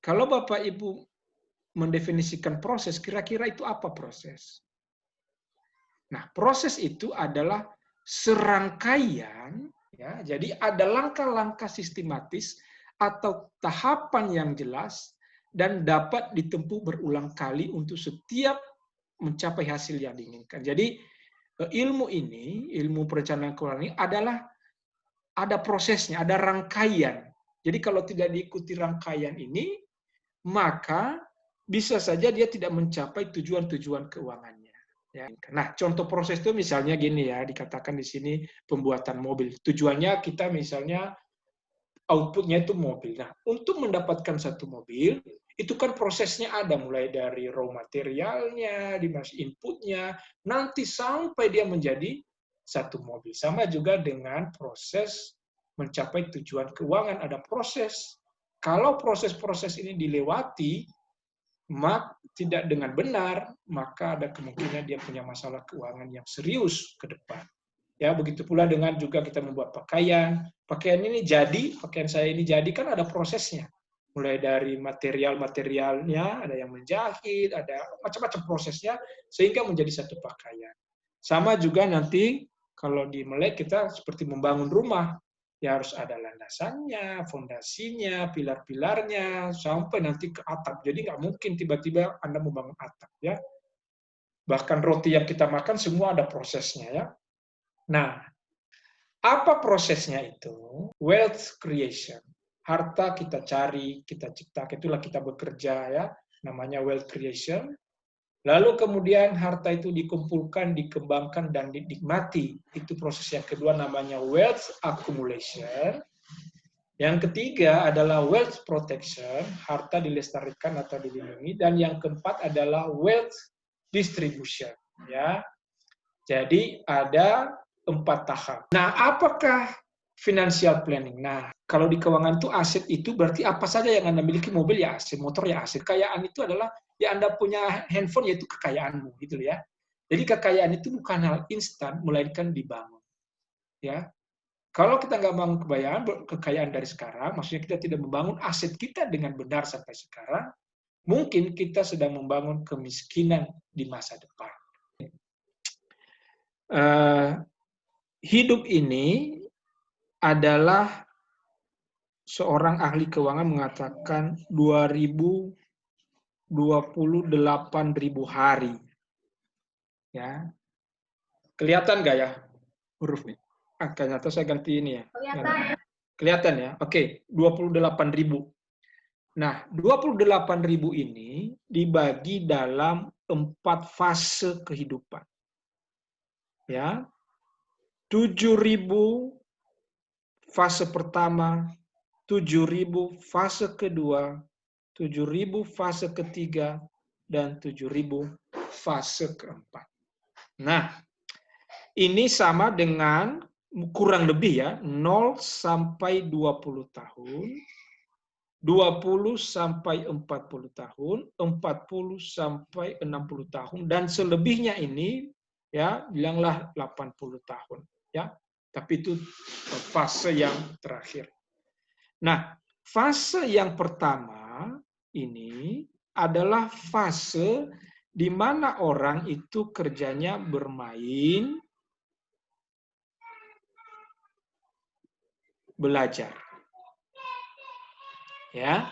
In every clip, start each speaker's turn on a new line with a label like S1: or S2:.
S1: Kalau Bapak Ibu mendefinisikan proses, kira-kira itu apa proses? Nah, proses itu adalah serangkaian, ya, jadi ada langkah-langkah sistematis atau tahapan yang jelas dan dapat ditempuh berulang kali untuk setiap mencapai hasil yang diinginkan. Jadi ilmu ini, ilmu perencanaan keuangan ini adalah ada prosesnya, ada rangkaian. Jadi kalau tidak diikuti rangkaian ini, maka bisa saja dia tidak mencapai tujuan-tujuan keuangannya. Ya. Nah, contoh proses itu misalnya gini ya, dikatakan di sini pembuatan mobil. Tujuannya kita misalnya outputnya itu mobil. Nah, untuk mendapatkan satu mobil, itu kan prosesnya ada, mulai dari raw materialnya, dimasuk inputnya, nanti sampai dia menjadi satu mobil. Sama juga dengan proses mencapai tujuan keuangan, ada proses. Kalau proses-proses ini dilewati, tidak dengan benar, maka ada kemungkinan dia punya masalah keuangan yang serius ke depan. Ya, begitu pula dengan juga kita membuat pakaian. Pakaian ini jadi, pakaian saya ini jadi kan ada prosesnya. Mulai dari material-materialnya, ada yang menjahit, ada macam-macam prosesnya, sehingga menjadi satu pakaian. Sama juga nanti kalau di Melek kita seperti membangun rumah. Ya harus ada landasannya, fondasinya, pilar-pilarnya, sampai nanti ke atap. Jadi nggak mungkin tiba-tiba Anda membangun atap. Ya. Bahkan roti yang kita makan semua ada prosesnya. Ya. Nah, apa prosesnya itu? Wealth creation. Harta kita cari, kita ciptakan, itulah kita bekerja ya, namanya wealth creation. Lalu kemudian harta itu dikumpulkan, dikembangkan, dan dinikmati. Itu proses yang kedua namanya wealth accumulation. Yang ketiga adalah wealth protection, harta dilestarikan atau dilindungi. Dan yang keempat adalah wealth distribution. Ya. Jadi ada 4 tahap. Nah, apakah financial planning? Nah, kalau di keuangan itu aset itu berarti apa saja yang Anda miliki, mobil ya aset, motor ya aset. Kekayaan itu adalah ya Anda punya handphone yaitu kekayaanmu gitu ya. Jadi kekayaan itu bukan hal instan, melainkan dibangun. Ya. Kalau kita nggak bangun kekayaan dari sekarang, maksudnya kita tidak membangun aset kita dengan benar sampai sekarang, mungkin kita sedang membangun kemiskinan di masa depan. Hidup ini adalah seorang ahli keuangan mengatakan 28.000 hari. Ya. Kelihatan nggak ya hurufnya? Ternyata saya ganti ini ya. Kelihatan ya? Oke, 28.000. Nah, 28.000 ini dibagi dalam 4 fase kehidupan. Ya. 7.000 fase pertama, 7.000 fase kedua, 7.000 fase ketiga, dan 7.000 fase keempat. Nah, ini sama dengan kurang lebih ya, 0 sampai 20 tahun, 20 sampai 40 tahun, 40 sampai 60 tahun, dan selebihnya ini ya bilanglah 80 tahun. Ya, tapi itu fase yang terakhir. Nah, fase yang pertama ini adalah fase di mana orang itu kerjanya bermain, belajar. Ya.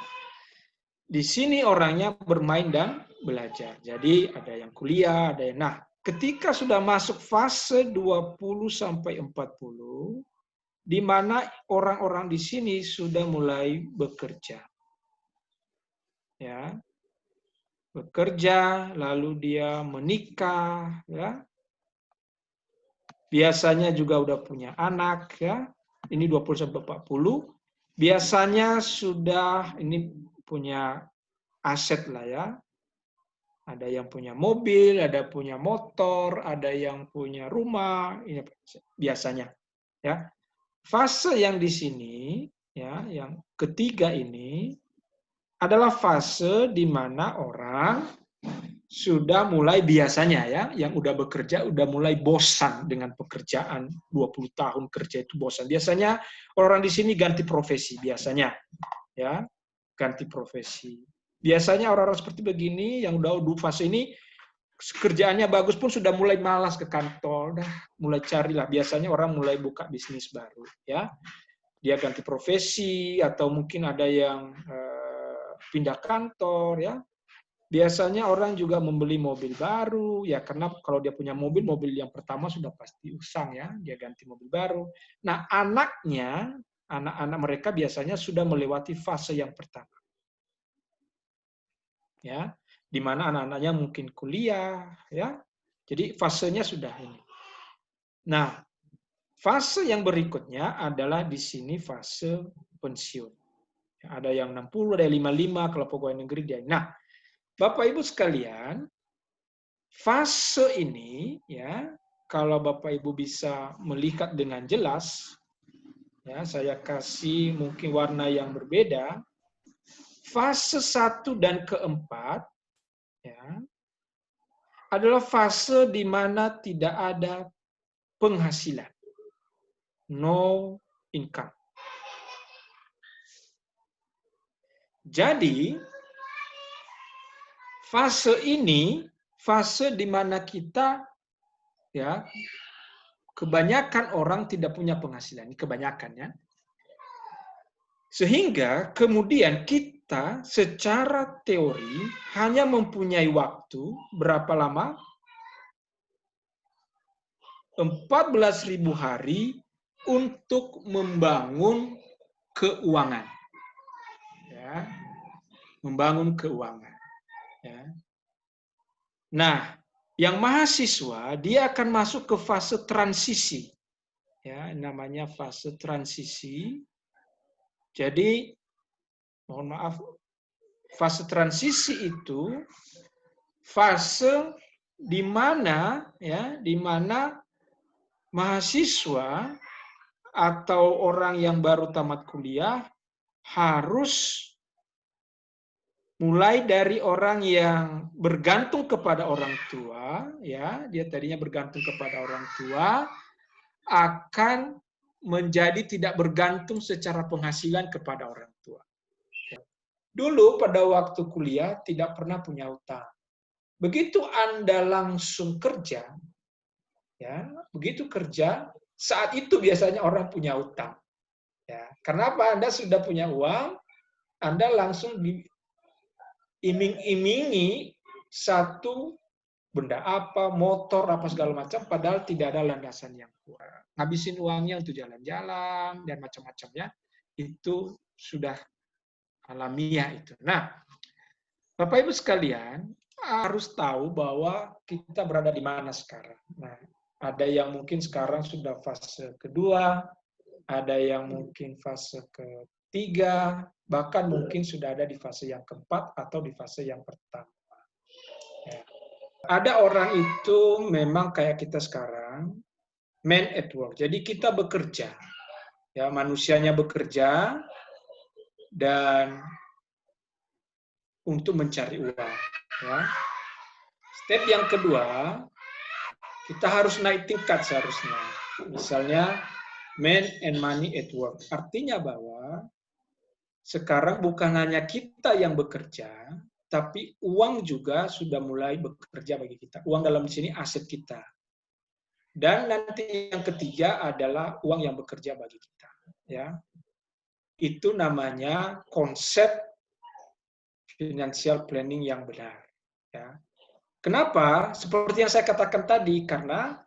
S1: Di sini orangnya bermain dan belajar. Jadi ada yang kuliah, ada yang ketika sudah masuk fase 20 sampai 40, di mana orang-orang di sini sudah mulai bekerja. Ya. Bekerja, lalu dia menikah, ya. Biasanya juga udah punya anak, ya. Ini 20 sampai 40. Biasanya sudah ini punya aset lah ya. Ada yang punya mobil, ada punya motor, ada yang punya rumah, ini biasanya. Ya. Fase yang di sini, ya, yang ketiga ini adalah fase di mana orang sudah mulai biasanya ya, yang udah bekerja udah mulai bosan dengan pekerjaan, 20 tahun kerja itu bosan. Biasanya orang di sini ganti profesi biasanya. Ya. ganti profesi. Biasanya orang-orang seperti begini yang udah fase ini kerjaannya bagus pun sudah mulai malas ke kantor, dah mulai carilah. Biasanya orang mulai buka bisnis baru, ya. Dia ganti profesi atau mungkin ada yang pindah kantor, ya. Biasanya orang juga membeli mobil baru, ya karena kalau dia punya mobil yang pertama sudah pasti usang, ya. Dia ganti mobil baru. Nah, anak-anak mereka biasanya sudah melewati fase yang pertama, ya, di mana anak-anaknya mungkin kuliah, ya. Jadi fasenya sudah ini. Nah, fase yang berikutnya adalah di sini fase pensiun. Ada yang 60, ada yang 55 kalau pegawai negeri dia. Nah, Bapak Ibu sekalian, fase ini, ya, kalau Bapak Ibu bisa melihat dengan jelas, ya, saya kasih mungkin warna yang berbeda. Fase 1 dan keempat, ya, adalah fase di mana tidak ada penghasilan, no income. Jadi fase ini fase di mana kita, ya, kebanyakan orang tidak punya penghasilan, ini kebanyakan, ya. Sehingga kemudian kita secara teori hanya mempunyai waktu berapa lama? 14.000 hari untuk membangun keuangan. Ya, membangun keuangan. Ya. Nah, yang mahasiswa dia akan masuk ke fase transisi, ya, namanya fase transisi. Jadi, mohon maaf, fase transisi itu fase di mana, ya, di mana mahasiswa atau orang yang baru tamat kuliah harus mulai dari orang yang bergantung kepada orang tua, ya, dia tadinya bergantung kepada orang tua, akan menjadi tidak bergantung secara penghasilan kepada orang tua. Dulu pada waktu kuliah tidak pernah punya utang. Begitu Anda langsung kerja, ya, begitu kerja, saat itu biasanya orang punya utang. Ya, karena apa? Anda sudah punya uang, Anda langsung iming-imingi satu benda apa, motor, apa segala macam, padahal tidak ada landasan yang kuat. Ngabisin uangnya untuk jalan-jalan, dan macam-macamnya, itu sudah alamiah itu. Nah, Bapak Ibu sekalian, harus tahu bahwa kita berada di mana sekarang. Nah, ada yang mungkin sekarang sudah fase kedua, ada yang mungkin fase ketiga, bahkan mungkin sudah ada di fase yang keempat atau di fase yang pertama. Ya. Ada orang itu memang kayak kita sekarang, man at work. Jadi kita bekerja, ya, manusianya bekerja dan untuk mencari uang. Ya. Step yang kedua, kita harus naik tingkat seharusnya. Misalnya, man and money at work. Artinya bahwa sekarang bukan hanya kita yang bekerja, tapi uang juga sudah mulai bekerja bagi kita. Uang dalam di sini aset kita. Dan nanti yang ketiga adalah uang yang bekerja bagi kita. Ya, itu namanya konsep financial planning yang benar. Ya. Kenapa? Seperti yang saya katakan tadi, karena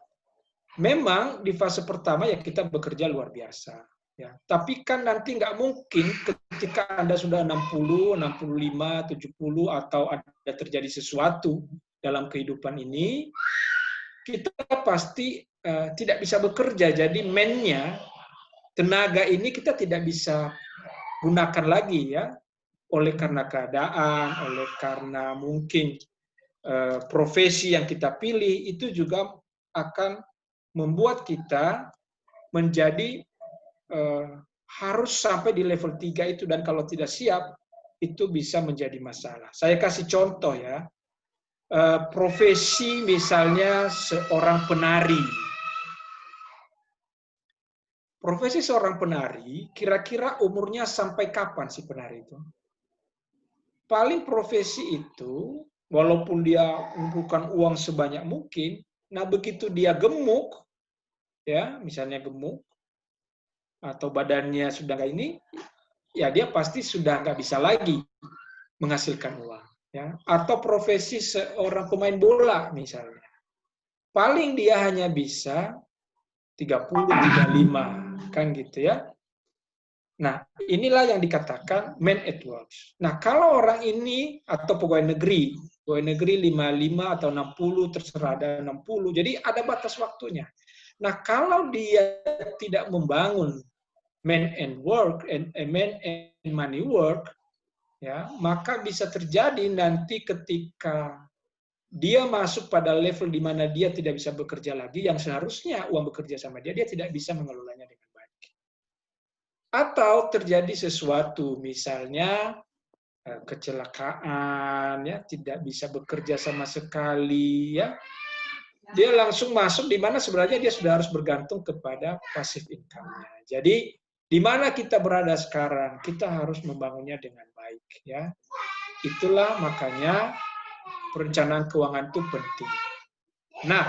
S1: memang di fase pertama ya kita bekerja luar biasa. Ya. Tapi kan nanti nggak mungkin ketika Anda sudah 60, 65, 70, atau ada terjadi sesuatu dalam kehidupan ini, kita pasti tidak bisa bekerja. Jadi man-nya, tenaga ini kita tidak bisa gunakan lagi, ya, oleh karena keadaan, oleh karena mungkin profesi yang kita pilih, itu juga akan membuat kita menjadi harus sampai di level 3 itu, dan kalau tidak siap, itu bisa menjadi masalah. Saya kasih contoh, ya. Profesi misalnya seorang penari. Profesi seorang penari, kira-kira umurnya sampai kapan sih penari itu? paling profesi itu, walaupun dia mengumpulkan uang sebanyak mungkin, nah begitu dia gemuk, ya misalnya gemuk, atau badannya sudah kayak ini, ya dia pasti sudah nggak bisa lagi menghasilkan uang. Ya. Atau profesi seorang pemain bola misalnya. Paling dia hanya bisa 30-35, kan gitu ya. Nah, inilah yang dikatakan man at work. Nah, kalau orang ini atau pegawai negeri 55 atau 60, terserah, ada 60, jadi ada batas waktunya. Nah, kalau dia tidak membangun man and work and man and money work, ya, maka bisa terjadi nanti ketika dia masuk pada level di mana dia tidak bisa bekerja lagi, yang seharusnya uang bekerja sama dia tidak bisa mengelolanya dengan baik. Atau terjadi sesuatu, misalnya kecelakaan, ya, tidak bisa bekerja sama sekali, ya, dia langsung masuk di mana sebenarnya dia sudah harus bergantung kepada passive income-nya. Jadi di mana kita berada sekarang, kita harus membangunnya dengan baik, ya. Itulah makanya perencanaan keuangan itu penting. Nah,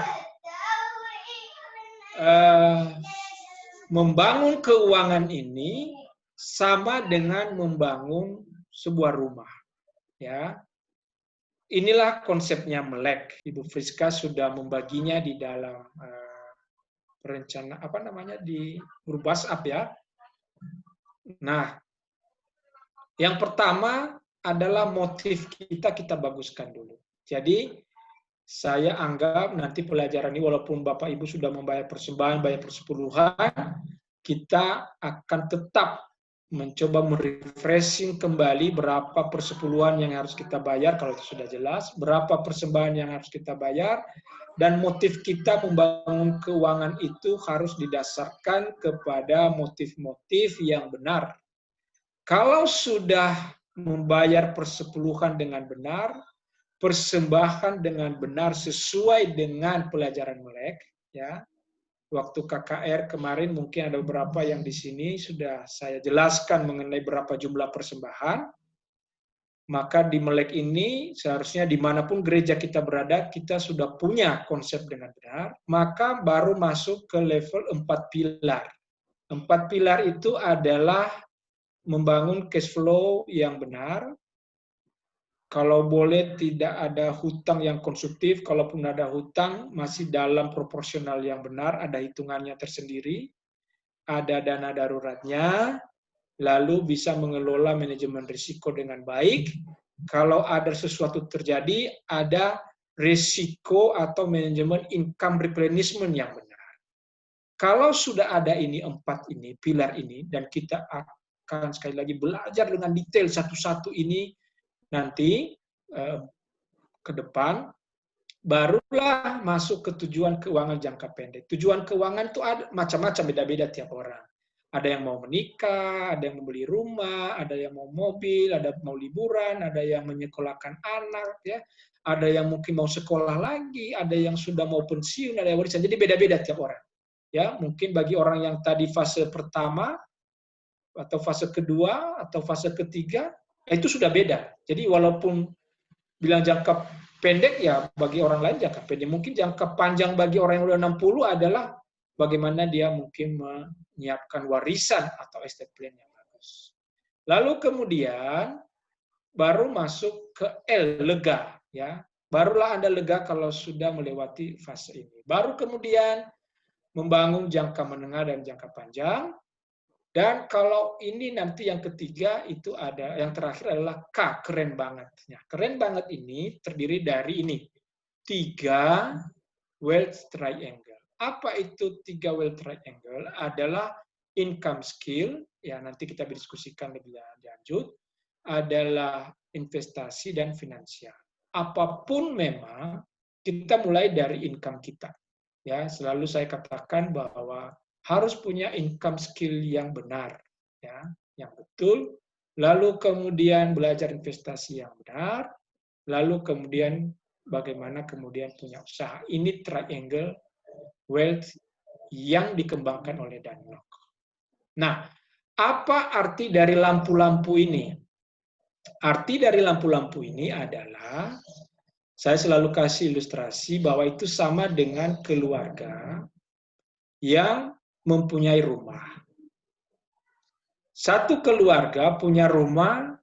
S1: membangun keuangan ini sama dengan membangun sebuah rumah, ya. Inilah konsepnya Melek. Ibu Friska sudah membaginya di dalam rencana di grup WhatsApp, ya. Nah, yang pertama adalah motif kita baguskan dulu. Jadi saya anggap nanti pelajaran ini walaupun Bapak Ibu sudah membayar persembahan, bayar persepuluhan, kita akan tetap mencoba merefreshing kembali berapa persepuluhan yang harus kita bayar kalau itu sudah jelas, berapa persembahan yang harus kita bayar, dan motif kita membangun keuangan itu harus didasarkan kepada motif-motif yang benar. Kalau sudah membayar persepuluhan dengan benar, persembahan dengan benar sesuai dengan pelajaran Melek, ya. Waktu KKR kemarin mungkin ada beberapa yang di sini sudah saya jelaskan mengenai berapa jumlah persembahan. Maka di Melek ini seharusnya dimanapun gereja kita berada, kita sudah punya konsep dengan benar, maka baru masuk ke level 4 pilar. 4 pilar itu adalah membangun cash flow yang benar. Kalau boleh tidak ada hutang yang konsumtif, kalaupun ada hutang masih dalam proporsional yang benar, ada hitungannya tersendiri, ada dana daruratnya, lalu bisa mengelola manajemen risiko dengan baik. Kalau ada sesuatu terjadi, ada risiko atau manajemen income replenishment yang benar. Kalau sudah ada ini 4 ini, pilar ini, dan kita akan sekali lagi belajar dengan detail satu-satu ini, nanti ke depan, barulah masuk ke tujuan keuangan jangka pendek. Tujuan keuangan itu ada macam-macam, beda-beda tiap orang. Ada yang mau menikah, ada yang mau beli rumah, ada yang mau mobil, ada yang mau liburan, ada yang menyekolahkan anak, ya, ada yang mungkin mau sekolah lagi, ada yang sudah mau pensiun, ada yang warisan. Jadi beda-beda tiap orang. Ya, mungkin bagi orang yang tadi fase pertama atau fase kedua atau fase ketiga, itu sudah beda. Jadi walaupun bilang jangka pendek, ya bagi orang lain jangka pendek. Mungkin jangka panjang bagi orang yang udah 60 adalah bagaimana dia mungkin menyiapkan warisan atau estate plan yang bagus. Lalu kemudian baru masuk ke L, lega, ya. Barulah Anda lega kalau sudah melewati fase ini. Baru kemudian membangun jangka menengah dan jangka panjang. Dan kalau ini nanti yang ketiga itu ada, yang terakhir adalah K, keren banget. Nah, keren banget ini terdiri dari ini, 3 wealth triangle. Apa itu 3 wealth triangle? Adalah income skill, ya nanti kita berdiskusikan lebih lanjut, adalah investasi dan finansial. Apapun memang, kita mulai dari income kita. Ya, selalu saya katakan bahwa harus punya income skill yang benar, ya, yang betul. Lalu kemudian belajar investasi yang benar. Lalu kemudian bagaimana kemudian punya usaha. Ini triangle wealth yang dikembangkan oleh Dan Lok. Nah, apa arti dari lampu-lampu ini? Arti dari lampu-lampu ini adalah, saya selalu kasih ilustrasi bahwa itu sama dengan keluarga yang mempunyai rumah. Satu keluarga punya rumah,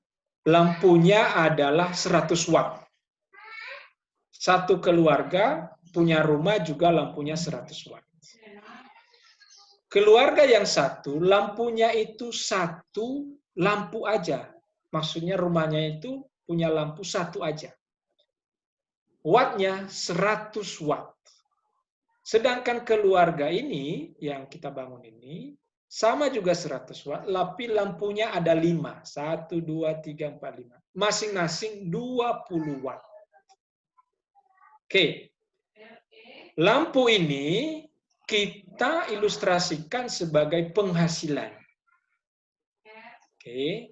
S1: lampunya adalah 100 watt. Satu keluarga punya rumah juga lampunya 100 watt. Keluarga yang satu, lampunya itu satu lampu aja. Maksudnya rumahnya itu punya lampu satu aja. Wattnya 100 watt. Sedangkan keluarga ini, yang kita bangun ini, sama juga 100 watt, tapi lampunya ada 5. 1, 2, 3, 4, 5. Masing-masing 20 watt. Oke. Lampu ini kita ilustrasikan sebagai penghasilan. Oke.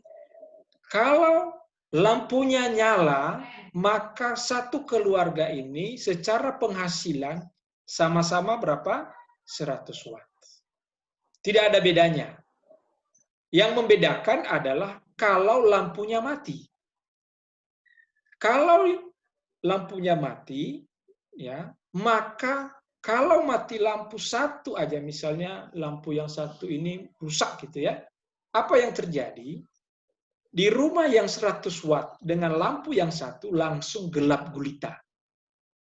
S1: Kalau lampunya nyala, maka satu keluarga ini secara penghasilan sama-sama berapa? 100 watt. Tidak ada bedanya. Yang membedakan adalah kalau lampunya mati. Kalau lampunya mati, ya, maka kalau mati lampu satu aja, misalnya lampu yang satu ini rusak gitu ya, apa yang terjadi? Di rumah yang 100 watt dengan lampu yang satu langsung gelap gulita.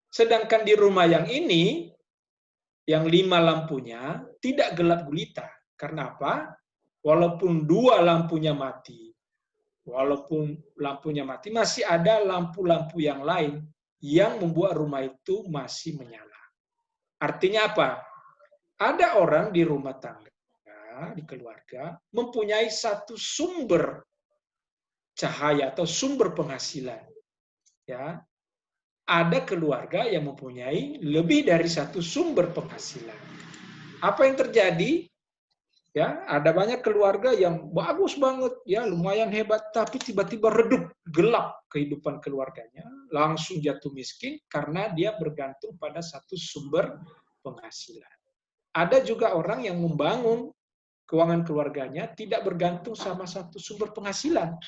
S1: Sedangkan di rumah yang ini, yang 5 lampunya, tidak gelap gulita. Karena apa? Walaupun 2 lampunya mati, masih ada lampu-lampu yang lain yang membuat rumah itu masih menyala. Artinya apa? Ada orang di rumah tangga, di keluarga, mempunyai satu sumber cahaya atau sumber penghasilan. Ya, ada keluarga yang mempunyai lebih dari satu sumber penghasilan. Apa yang terjadi? Ya, ada banyak keluarga yang bagus banget, ya lumayan hebat, tapi tiba-tiba redup, gelap kehidupan keluarganya, langsung jatuh miskin karena dia bergantung pada satu sumber penghasilan. Ada juga orang yang membangun keuangan keluarganya tidak bergantung sama satu sumber penghasilan.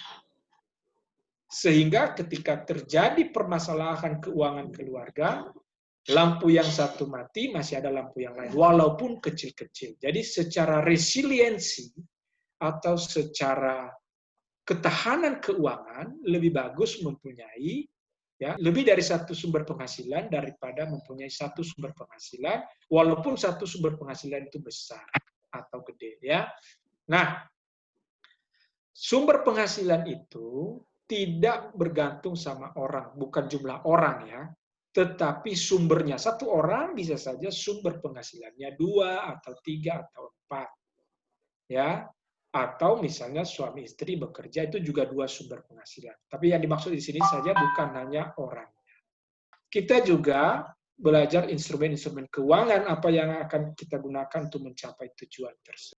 S1: Sehingga ketika terjadi permasalahan keuangan keluarga, lampu yang satu mati, masih ada lampu yang lain, walaupun kecil-kecil. Jadi secara resiliensi atau secara ketahanan keuangan, lebih bagus mempunyai lebih dari satu sumber penghasilan daripada mempunyai satu sumber penghasilan, walaupun satu sumber penghasilan itu besar atau gede. Ya. Nah, sumber penghasilan itu tidak bergantung sama orang, bukan jumlah orang ya, tetapi sumbernya. Satu orang bisa saja sumber penghasilannya 2 atau 3 atau 4. Ya. Atau misalnya suami istri bekerja itu juga 2 sumber penghasilan. Tapi yang dimaksud di sini saja bukan hanya orangnya. Kita juga belajar instrumen-instrumen keuangan apa yang akan kita gunakan untuk mencapai tujuan tersebut.